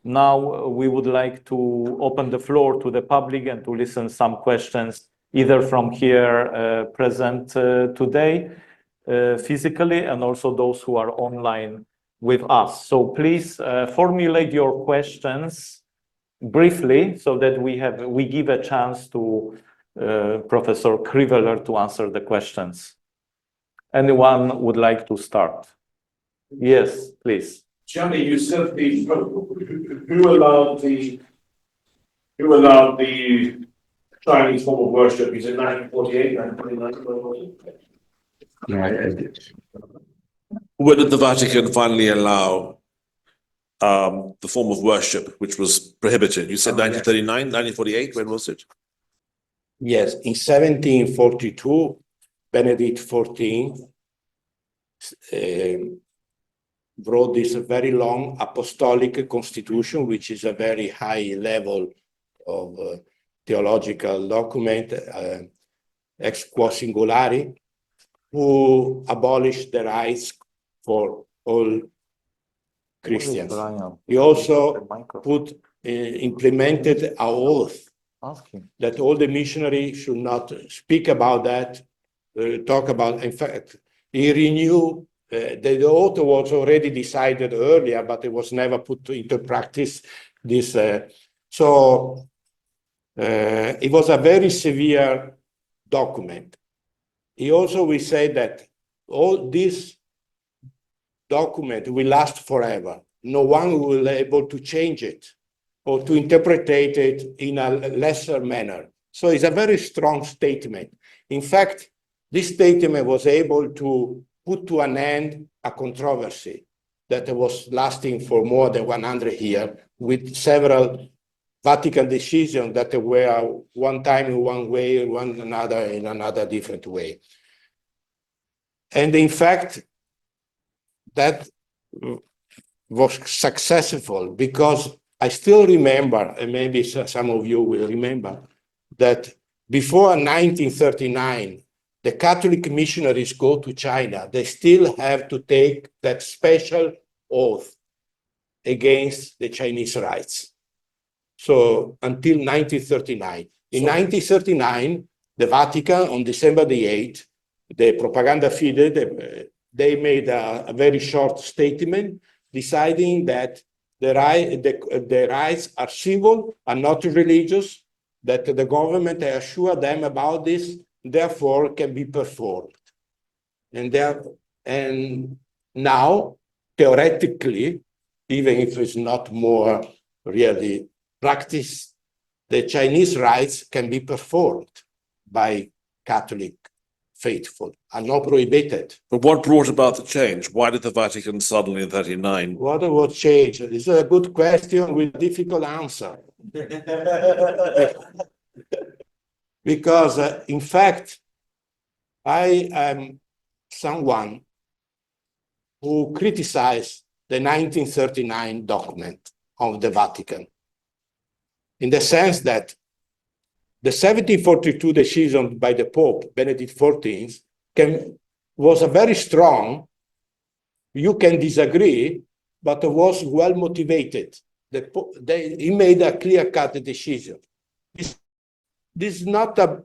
Now we would like to open the floor to the public and to listen some questions either from here present today physically and also those who are online with us. So please formulate your questions briefly so that we give a chance to Professor Kriveler to answer the questions. Anyone would like to start? Yes, please. Johnny, you said who allowed the Chinese form of worship? You said 1948, 1949. No, I did. When did the Vatican finally allow the form of worship, which was prohibited? You said 1939, 1948. When was it? Yes, in 1742, Benedict XIV wrote this very long apostolic constitution, which is a very high level of theological document, ex quo singulari, who abolished the rights for all Christians. He also implemented an oath that all the missionaries should not speak about that, talk about. In fact, he renewed the oath was already decided earlier, but it was never put into practice. It was a very severe document. He also will say that all this document will last forever. No one will be able to change it or to interpret it in a lesser manner. So it's a very strong statement. In fact, this statement was able to put to an end a controversy that was lasting for more than 100 years, with several Vatican decisions that were one time in one way, one another in another different way. And in fact, that was successful because I still remember, and maybe some of you will remember, that before 1939, the Catholic missionaries go to China, they still have to take that special oath against the Chinese rites. So until 1939. In 1939, the Vatican, on December the 8th, the Propaganda Fide, they made a very short statement deciding that the rites are civil, are not religious, that the government assured them about this, therefore can be performed. And now, theoretically, even if it's not more really practiced, the Chinese rites can be performed by Catholic faithful, are not prohibited. But what brought about the change? Why did the Vatican suddenly in 39? What was changed? It's a good question with a difficult answer. Because, in fact, I am someone who criticized the 1939 document of the Vatican, in the sense that the 1742 decision by the Pope, Benedict XIV, was a very strong, you can disagree, but it was well motivated. He made a clear-cut decision. This is not a,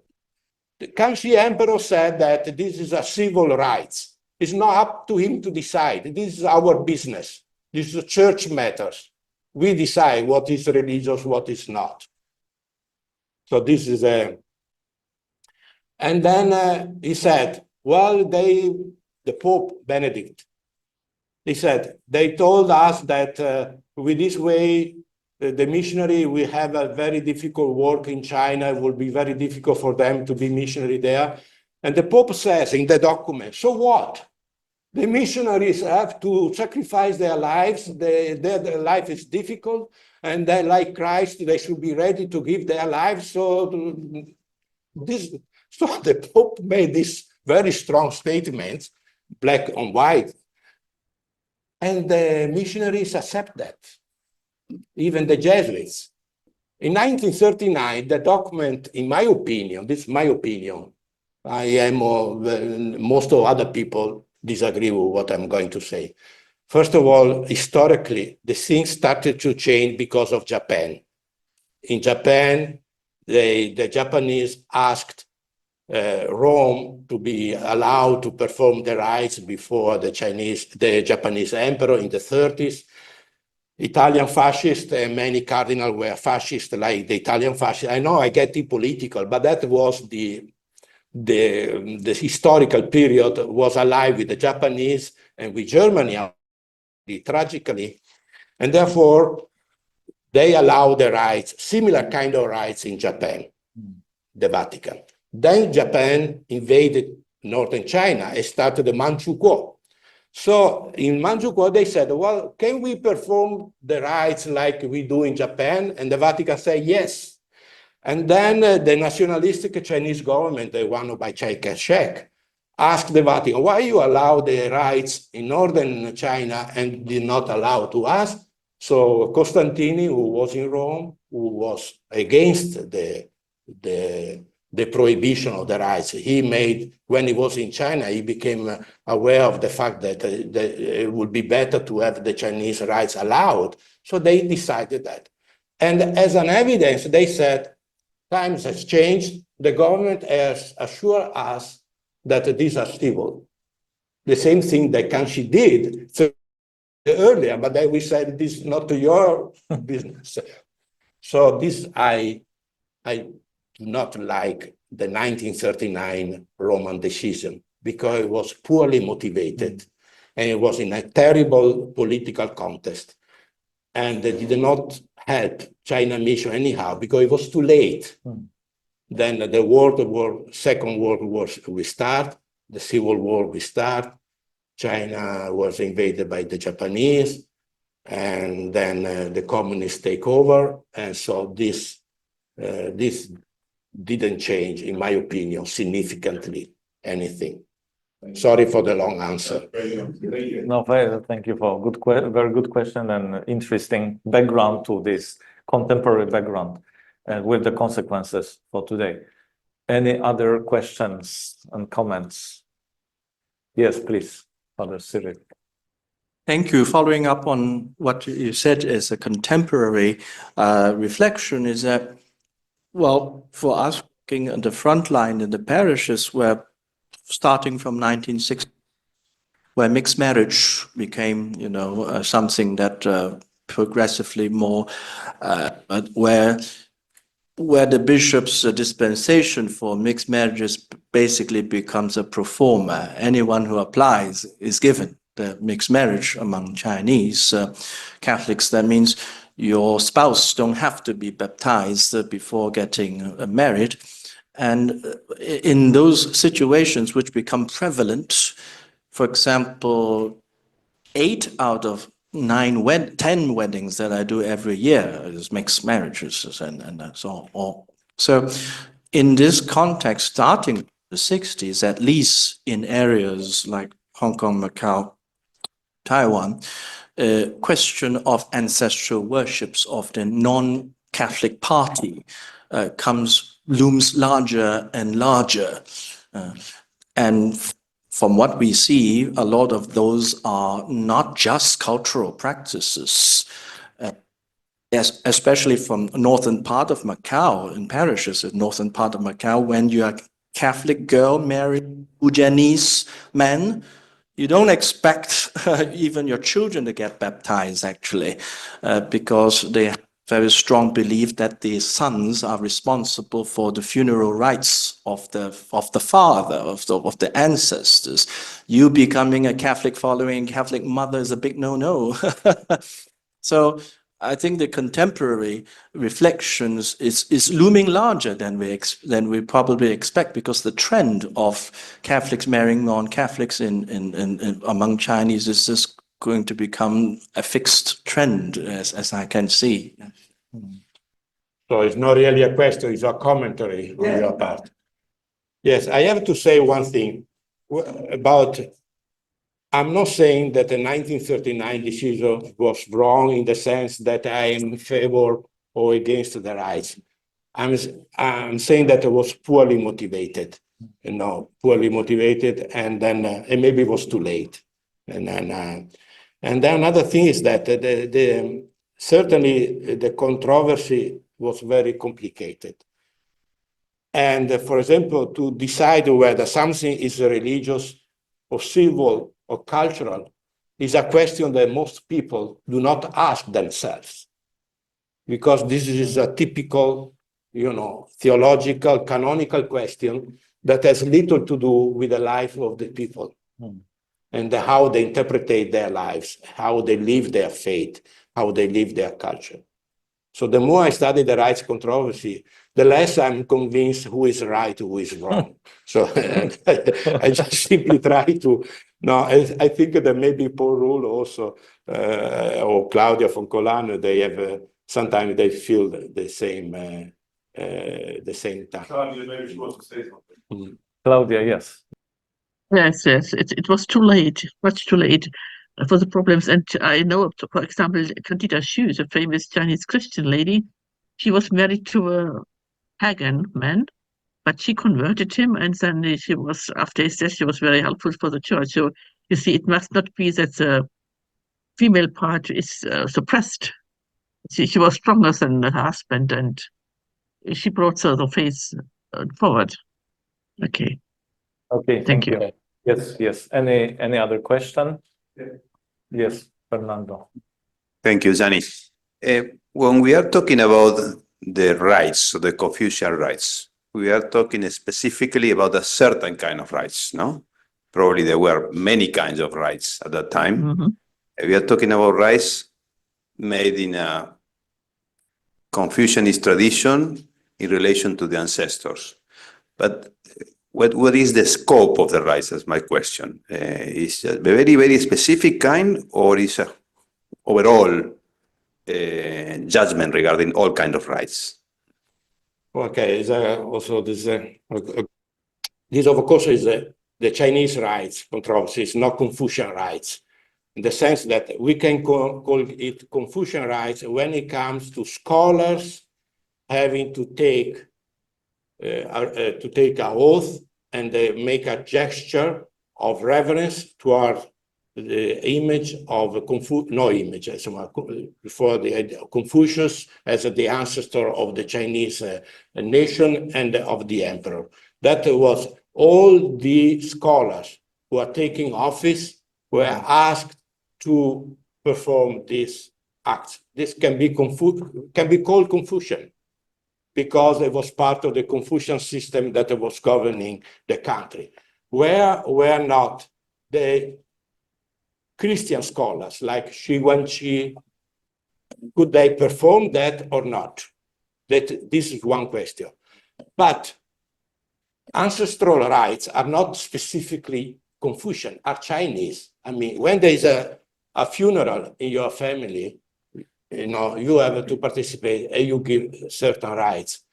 the Kangxi Emperor said that this is a civil rights. It's not up to him to decide. This is our business. This is church matters. We decide what is religious, what is not. So this is a, and then he said, well, the Pope Benedict, he said, they told us that with this way, the missionary will have a very difficult work in China. It will be very difficult for them to be missionary there. And the Pope says in the document, so what? The missionaries have to sacrifice their lives. Their life is difficult. And they, like Christ, they should be ready to give their lives. So the Pope made this very strong statement, black on white. And the missionaries accept that, even the Jesuits. In 1939, the document, in my opinion, this is my opinion, I am, most of other people disagree with what I'm going to say. First of all, historically, the things started to change because of Japan. In Japan, the Japanese asked Rome to be allowed to perform the rites before the Japanese emperor in the 30s. Italian fascists and many cardinals were fascists, like the Italian fascists. I know I get too political, but that was the historical period was alive with the Japanese and with Germany, tragically. And therefore, they allowed the rites, similar kind of rites in Japan, the Vatican. Then Japan invaded northern China and started the Manchu Kuo. So in Manchu Kuo, they said, well, can we perform the rites like we do in Japan? And the Vatican said yes. And then the nationalistic Chinese government, the one by Chiang Kai-shek, asked the Vatican, why you allow the rites in northern China and did not allow to us? So Constantine, who was in Rome, who was against the prohibition of the rites, he made, when he was in China, he became aware of the fact that it would be better to have the Chinese rites allowed. So they decided that. And as an evidence, they said, times has changed. The government has assured us that these are civil. The same thing that Kanshi did earlier, but then we said, this is not your business. So this, I do not like the 1939 Roman decision because it was poorly motivated and it was in a terrible political context. And they did not help China mission anyhow because it was too late. Then the Second World War will start, the Civil War will start, China was invaded by the Japanese, and then the communists take over. And so this didn't change, in my opinion, significantly anything. Sorry for the long answer. No, thank you for very good question and interesting background to this contemporary background and with the consequences for today. Any other questions and comments? Yes, please, Father Cyril. Thank you. Following up on what you said as a contemporary reflection is that, well, for us working on the front line in the parishes, where starting from 1960, where mixed marriage became, something that progressively more, where the bishop's dispensation for mixed marriages basically becomes a pro forma. Anyone who applies is given the mixed marriage among Chinese Catholics. That means your spouse don't have to be baptized before getting married. And in those situations which become prevalent, for example, 8 out of 10 weddings that I do every year is mixed marriages and so on. So in this context, starting in the 60s, at least in areas like Hong Kong, Macau, Taiwan, question of ancestral worships of the non-Catholic party looms larger and larger. And from what we see, a lot of those are not just cultural practices, especially from northern part of Macau, in parishes in northern part of Macau, when you are Catholic girl marrying Fujianese man, you don't expect even your children to get baptized, actually, because they have very strong belief that the sons are responsible for the funeral rites of the father, of the ancestors. You becoming a Catholic, following Catholic mother is a big no-no. So I think the contemporary reflections is looming larger than we probably expect, because the trend of Catholics marrying non-Catholics among Chinese is just going to become a fixed trend, as I can see. So it's not really a question, it's a commentary on your part. Yes, I have to say one thing about, I'm not saying that the 1939 decision was wrong in the sense that I am in favor or against the rights. I'm saying that it was poorly motivated, poorly motivated, and then and maybe it was too late. And then And then another thing is that certainly the controversy was very complicated. And for example, to decide whether something is religious or civil or cultural is a question that most people do not ask themselves, because this is a typical, theological, canonical question that has little to do with the life of the people and how they interpret their lives, how they live their faith, how they live their culture. So the more I study the rights controversy, the less I'm convinced who is right, who is wrong. So I just simply try to, I think that maybe Paul Rule also, or Claudia von Colano, they have, sometimes they feel the same time. Claudia, maybe she wants to say something. Claudia, yes. Yes. It was too late, much too late for the problems. And I know, for example, Candida Xu, the famous Chinese Christian lady, she was married to a pagan man, but she converted him, and then she was, after his death, she was very helpful for the church. So you see, it must not be that the female part is suppressed. She was stronger than her husband, and she brought the faith forward. Okay. Okay, thank you. Yes. Any other question? Yes, Fernando. Thank you, Zani. When we are talking about the rights, so the Confucian rights, we are talking specifically about a certain kind of rights, no? Probably there were many kinds of rights at that time. Mm-hmm. We are talking about rights made in a Confucianist tradition in relation to the ancestors. But what is the scope of the rights? That's my question. Is it a very, very specific kind, or is a overall judgment regarding all kind of rights? Okay, also this of course is the Chinese rights controversy. It's not Confucian rights, in the sense that we can call it Confucian rights when it comes to scholars having to take an oath and make a gesture of reverence toward the image of Confucius as the ancestor of the Chinese nation and of the emperor. That was all the scholars who are taking office were asked to perform this act. This can be called Confucian, because it was part of the Confucian system that was governing the country. Where were not the Christian scholars like Xi Guangqi, could they perform that or not? This is one question. But ancestral rights are not specifically Confucian, are Chinese. I mean, when there is a funeral in your family, you have to participate and you give certain rights.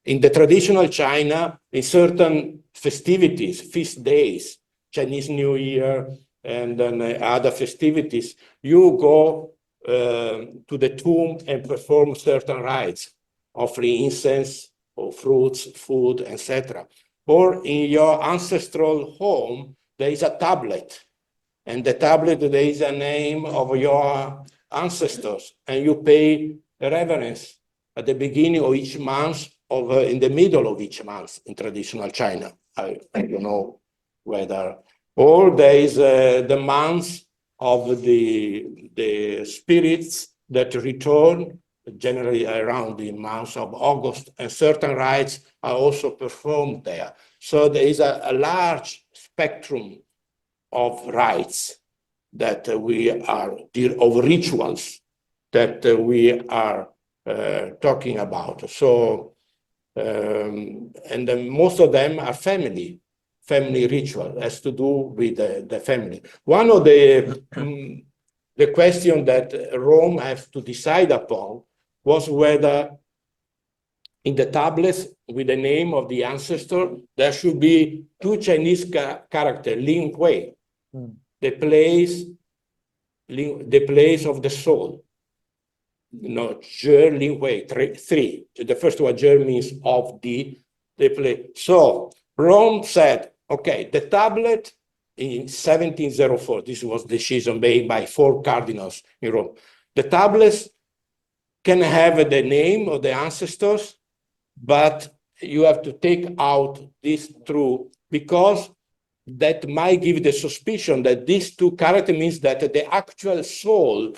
In the traditional China, in certain festivities, feast days, Chinese New Year, and then other festivities, you go to the tomb and perform certain rites, offering incense or fruits, food, etc. Or in your ancestral home, there is a tablet, and the tablet, there is a name of your ancestors, and you pay reverence at the beginning of each month, in the middle of each month in traditional China. I don't know whether, or there is the month of the spirits that return, generally around the month of August, and certain rites are also performed there. So there is a large spectrum of rites that we are, of rituals that we are talking about. So, and then most of them are family ritual, has to do with the family. One of the question that Rome has to decide upon was whether in the tablets with the name of the ancestor, there should be two Chinese characters, Lin Hui, the place of the soul. Zhe, Lin Hui, three. The first one, Zhe, means of the place. So Rome said, okay, the tablet in 1704. This was decision made by 4 cardinals in Rome. The tablets can have the name of the ancestors, but you have to take out this true, because that might give the suspicion that these 2 characters means that the actual soul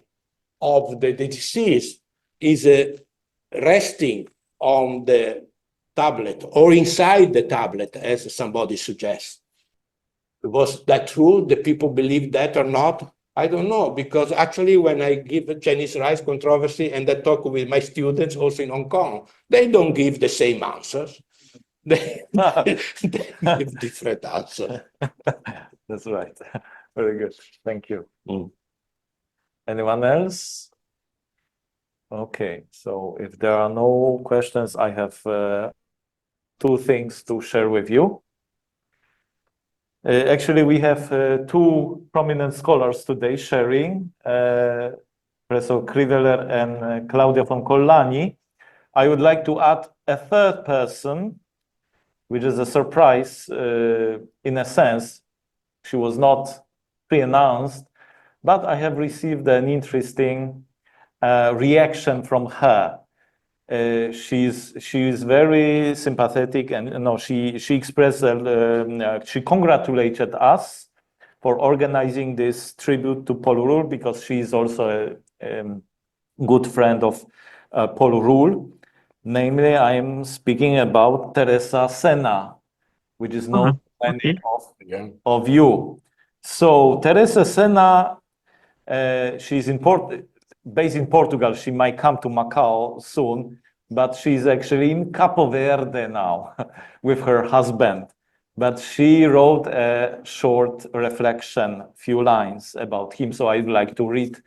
of the deceased is resting on the tablet or inside the tablet, as somebody suggests. Was that true? The people believe that or not? I don't know, because actually when I give a Chinese Rites Controversy and I talk with my students also in Hong Kong, they don't give the same answers. They give different answers. That's right. Very good. Thank you. Anyone else? Okay, so if there are no questions, I have 2 things to share with you. Actually, we have 2 prominent scholars today sharing, Professor Kriveler and Claudia von Collani. I would like to add a 3rd person, which is a surprise in a sense. She was not pre-announced, but I have received an interesting reaction from her. She is very sympathetic, and she expressed she congratulated us for organizing this tribute to Paul Ruhl, because she is also a good friend of Paul Ruhl. Namely, I am speaking about Teresa Sena, which is known to many of you. So Teresa Sena, she's based in Portugal. She might come to Macau soon, but she's actually in Capo Verde now with her husband. But she wrote a short reflection, few lines about him. So I'd like to read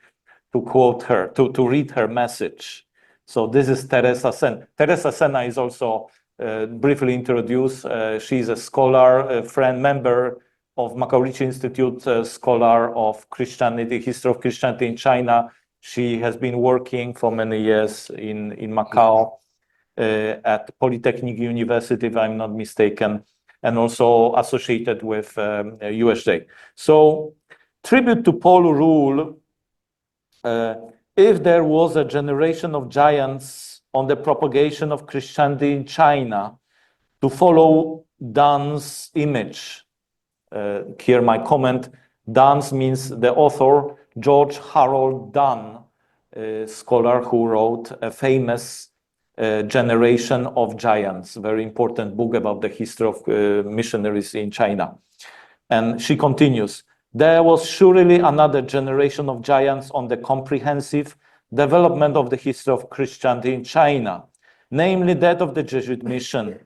her message. So this is Teresa Sena. Teresa Sena is also briefly introduced. She's a scholar, a friend, member of Macau Ricci Institute, scholar of Christianity, history of Christianity in China. She has been working for many years in Macau at Polytechnic University, if I'm not mistaken, and also associated with USJ. So, tribute to Paul Ruhl. If there was a generation of giants on the propagation of Christianity in China to follow Dunn's image, here my comment, Dunn's means the author, George Harold Dunn, a scholar who wrote a famous Generation of Giants, very important book about the history of missionaries in China. And she continues, there was surely another generation of giants on the comprehensive development of the history of Christianity in China, namely that of the Jesuit mission,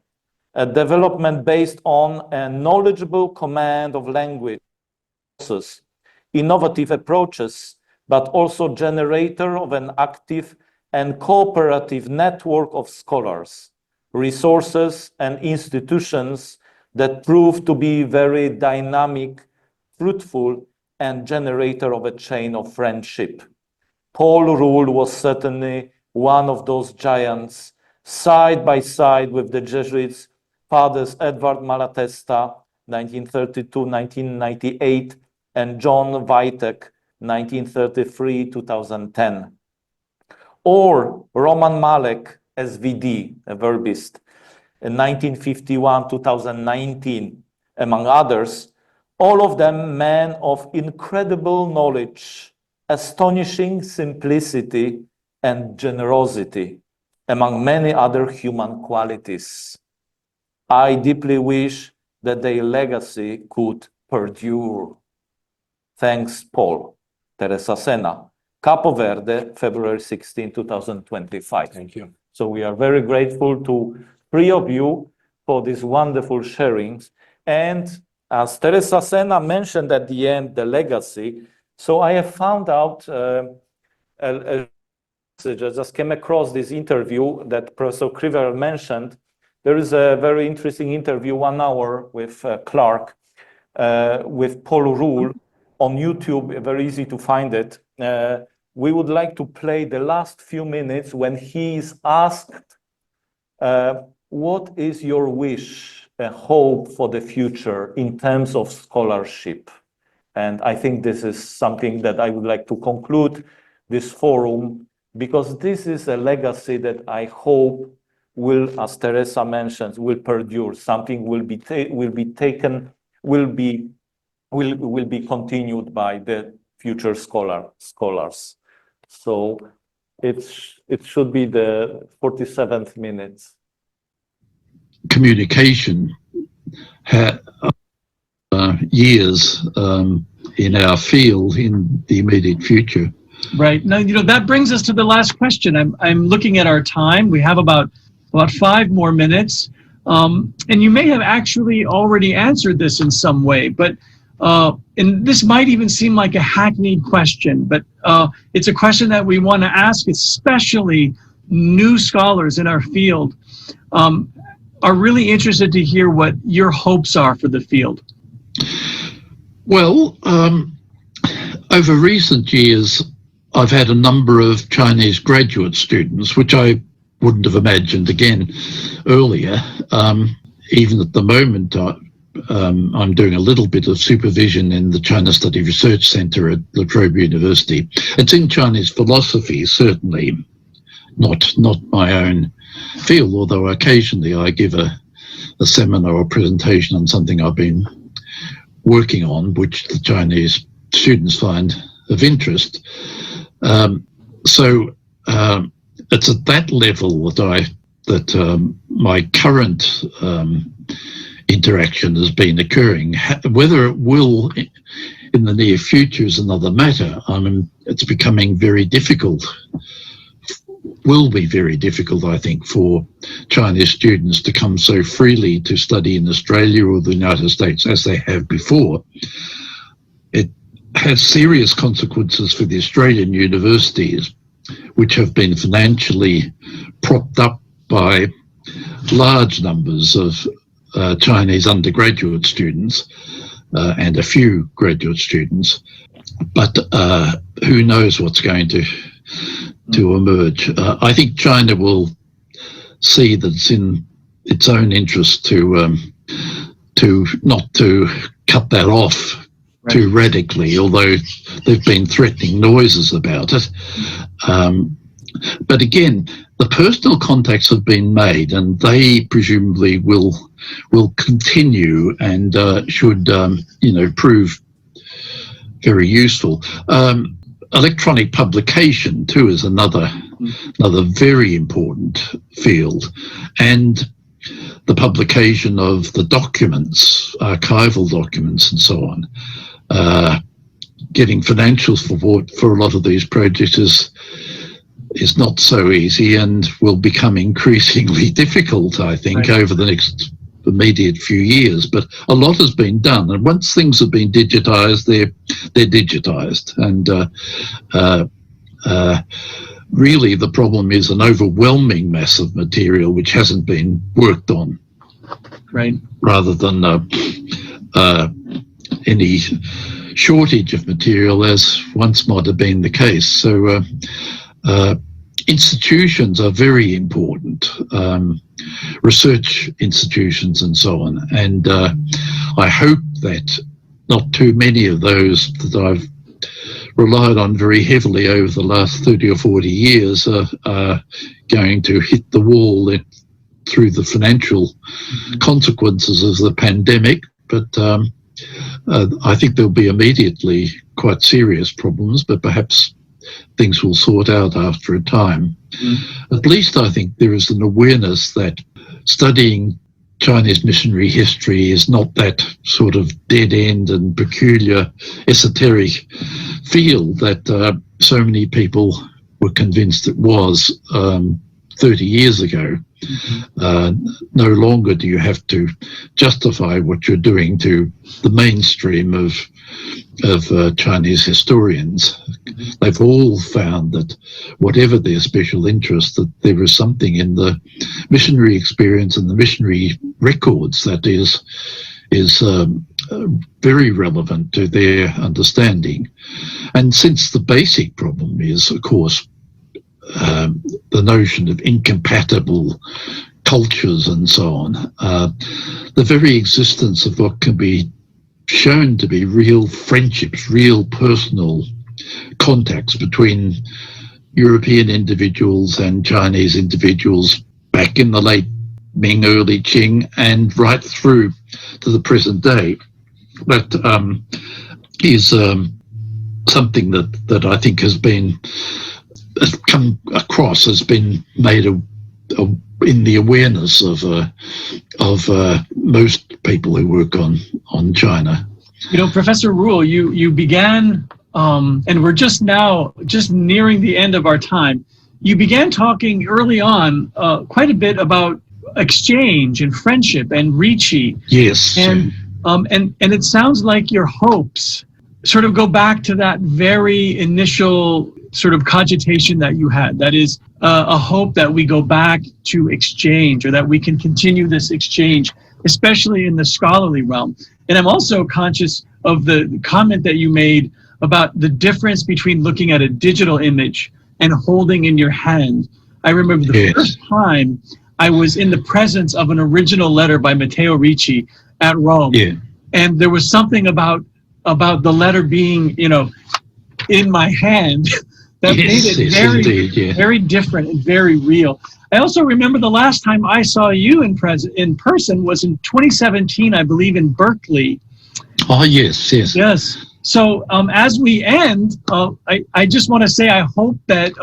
a development based on a knowledgeable command of language, innovative approaches, but also generator of an active and cooperative network of scholars, resources, and institutions that prove to be very dynamic, fruitful, and generator of a chain of friendship. Paul Ruhl was certainly one of those giants, side by side with the Jesuits, Fathers Edward Malatesta, 1932-1998, and John Wojtek, 1933-2010. Or Roman Malek, SVD, a verbist, in 1951-2019, among others, all of them men of incredible knowledge, astonishing simplicity, and generosity, among many other human qualities. I deeply wish that their legacy could perdure. Thanks, Paul. Teresa Sena, Capo Verde, February 16, 2025. Thank you. So we are very grateful to 3 of you for these wonderful sharings. And as Teresa Sena mentioned at the end, the legacy. So I have found out I just came across this interview that Professor Kriver mentioned. There is a very interesting interview, 1 hour with Clark, with Paul Ruhl on YouTube, very easy to find it. We would like to play the last few minutes when he is asked, what is your wish a hope for the future in terms of scholarship. And I think this is something that I would like to conclude this forum, because this is a legacy that I hope will, as Teresa mentioned, will perdure. Something will be continued by the future scholars. So it should be the 47th minute. Communication had years in our field in the immediate future. Right. Now, that brings us to the last question. I'm looking at our time. We have about 5 more minutes. And you may have actually already answered this in some way, but and this might even seem like a hackneyed question, but it's a question that we want to ask, especially new scholars in our field are really interested to hear what your hopes are for the field. Well, over recent years, I've had a number of Chinese graduate students, which I wouldn't have imagined again earlier. Even at the moment, I'm doing a little bit of supervision in the China Study Research Center at La Trobe University. It's in Chinese philosophy, certainly, not my own field, although occasionally I give a seminar or presentation on something I've been working on, which the Chinese students find of interest. So it's at that level that my current interaction has been occurring. Whether it will in the near future is another matter. I mean, it's becoming very difficult, will be very difficult, I think, for Chinese students to come so freely to study in Australia or the United States as they have before. It has serious consequences for the Australian universities, which have been financially propped up by large numbers of Chinese undergraduate students and a few graduate students, but who knows what's going to emerge. I think China will see that it's in its own interest to not to cut that off too radically, although there've been threatening noises about it. But again, the personal contacts have been made, and they presumably will continue and should prove very useful. Electronic publication too is another very important field, and the publication of the documents, archival documents and so on. Getting financial support for a lot of these projects is not so easy and will become increasingly difficult, I think, over the next immediate few years. But a lot has been done, and once things have been digitized, they're digitized. And really the problem is an overwhelming mass of material which hasn't been worked on, rather than any shortage of material as once might have been the case. So institutions are very important, research institutions and so on. And I hope that not too many of those that I've relied on very heavily over the last 30 or 40 years are going to hit the wall through the financial consequences of the pandemic. But I think there'll be immediately quite serious problems, but perhaps things will sort out after a time. At least I think there is an awareness that studying Chinese missionary history is not that sort of dead-end and peculiar esoteric field that so many people were convinced it was 30 years ago. No longer do you have to justify what you're doing to the mainstream of Chinese historians. They've all found that whatever their special interest, that there is something in the missionary experience and the missionary records that is very relevant to their understanding. And since the basic problem is, of course, the notion of incompatible cultures and so on. The very existence of what can be shown to be real friendships, real personal contacts between European individuals and Chinese individuals back in the late Ming, early Qing, and right through to the present day. That is something that I think has come across, has been made in the awareness of most people who work on China. You know, Professor Rule, you began, and we're just nearing the end of our time. You began talking early on quite a bit about exchange and friendship and Ricci. Yes. And it sounds like your hopes sort of go back to that very initial sort of cogitation that you had. That is a hope that we go back to exchange, or that we can continue this exchange, especially in the scholarly realm. And I'm also conscious of the comment that you made about the difference between looking at a digital image and holding in your hand. I remember the first time I was in the presence of an original letter by Macau Ricci at Rome. Yeah. And there was something about the letter being, in my hand that made it very different and very real. I also remember the last time I saw you in person was in 2017, I believe, in Berkeley. Oh, yes. So as we end, I just want to say I hope that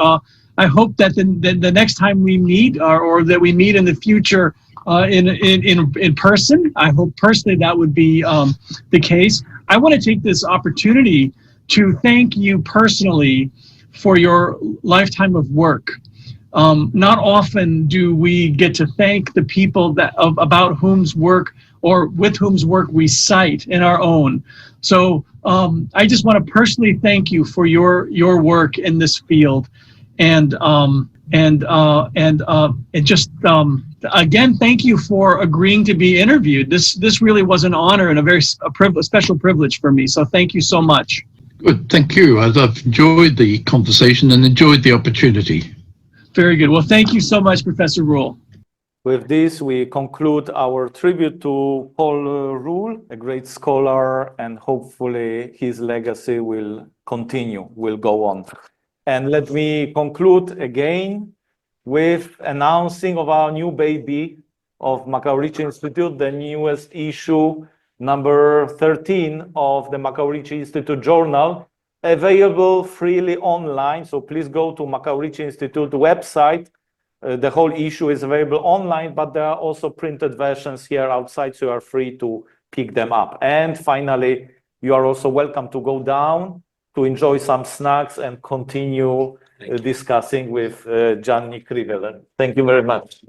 the next time we meet, or that we meet in the future in person, I hope personally that would be the case. I want to take this opportunity to thank you personally for your lifetime of work. Not often do we get to thank the people about whom's work or with whom's work we cite in our own. So I just want to personally thank you for your work in this field, and just again, thank you for agreeing to be interviewed. This really was an honor and a special privilege for me. So thank you so much. Good, thank you. I've enjoyed the conversation and enjoyed the opportunity. Very good. Well, thank you so much, Professor Rule. With this, we conclude our tribute to Paul Rule, a great scholar, and hopefully his legacy will continue, will go on. And let me conclude again with announcing of our new baby of Macau Ricci Institute, the newest issue, number 13 of the Macau Ricci Institute journal, available freely online. So please go to Macau Ricci Institute website. The whole issue is available online, but there are also printed versions here outside, so you are free to pick them up. And finally, you are also welcome to go down to enjoy some snacks and continue discussing with Gianni Krivelen. Thank you very much.